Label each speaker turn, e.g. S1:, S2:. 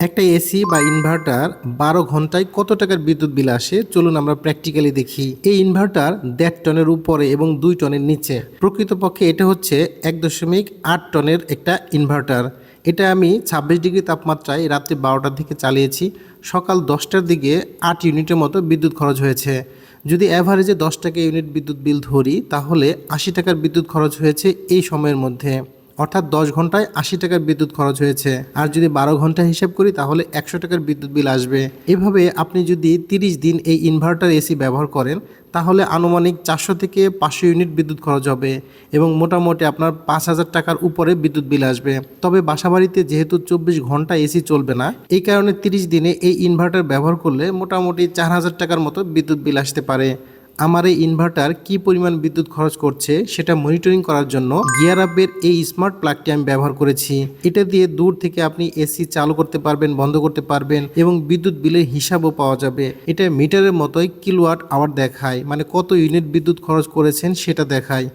S1: একটা এসি বা ইনভার্টার 12 ঘন্টায় কত টাকার বিদ্যুৎ বিল আসে চলুন আমরা প্র্যাকটিক্যালি দেখি। এই ইনভার্টার 1.5 টনের উপরে এবং 2 টনের নিচে। প্রকৃতপক্ষে এটা হচ্ছে 1.8 টনের একটা ইনভার্টার। এটা আমি 26 ডিগ্রি তাপমাত্রায় রাত্রি 12টার দিকে চালিয়েছি। সকাল 10টার দিকে 8 ইউনিটের মতো বিদ্যুৎ খরচ হয়েছে। যদি অ্যাভারেজে 10 টাকা ইউনিট বিদ্যুৎ বিল ধরি তাহলে 80 টাকার বিদ্যুৎ খরচ হয়েছে এই সময়ের মধ্যে। অর্থাৎ 10 ঘন্টায় 80 টাকার বিদ্যুৎ খরচ হয়েছে। আর যদি 12 ঘন্টা হিসাব করি তাহলে 100 টাকার বিদ্যুৎ বিল আসবে। এভাবে আপনি যদি 30 দিন এই ইনভার্টার এসি ব্যবহার করেন তাহলে আনুমানিক 400 থেকে 500 ইউনিট বিদ্যুৎ খরচ হবে এবং মোটামুটি আপনার 5,000 টাকার উপরে বিদ্যুৎ বিল আসবে। তবে বাসাবাড়িতে যেহেতু 24 ঘন্টা এসি চলবে না, এই কারণে 30 দিনে এই ইনভার্টার ব্যবহার করলে মোটামুটি 4,000 টাকার মতো বিদ্যুৎ বিল আসতে পারে। আমার এই ইনভার্টার কি পরিমাণ বিদ্যুৎ খরচ করছে সেটা মনিটরিং করার জন্য গিয়ার আপের এই স্মার্ট প্লাগটি আমি ব্যবহার করেছি। এটা দিয়ে দূর থেকে আপনি এসি চালু করতে পারবেন, বন্ধ করতে পারবেন এবং বিদ্যুৎ বিলের হিসাবও পাওয়া যাবে। এটা মিটারের মতোই কিলোওয়াট আওয়ার দেখায়, মানে কত ইউনিট বিদ্যুৎ খরচ করেছেন সেটা দেখায়।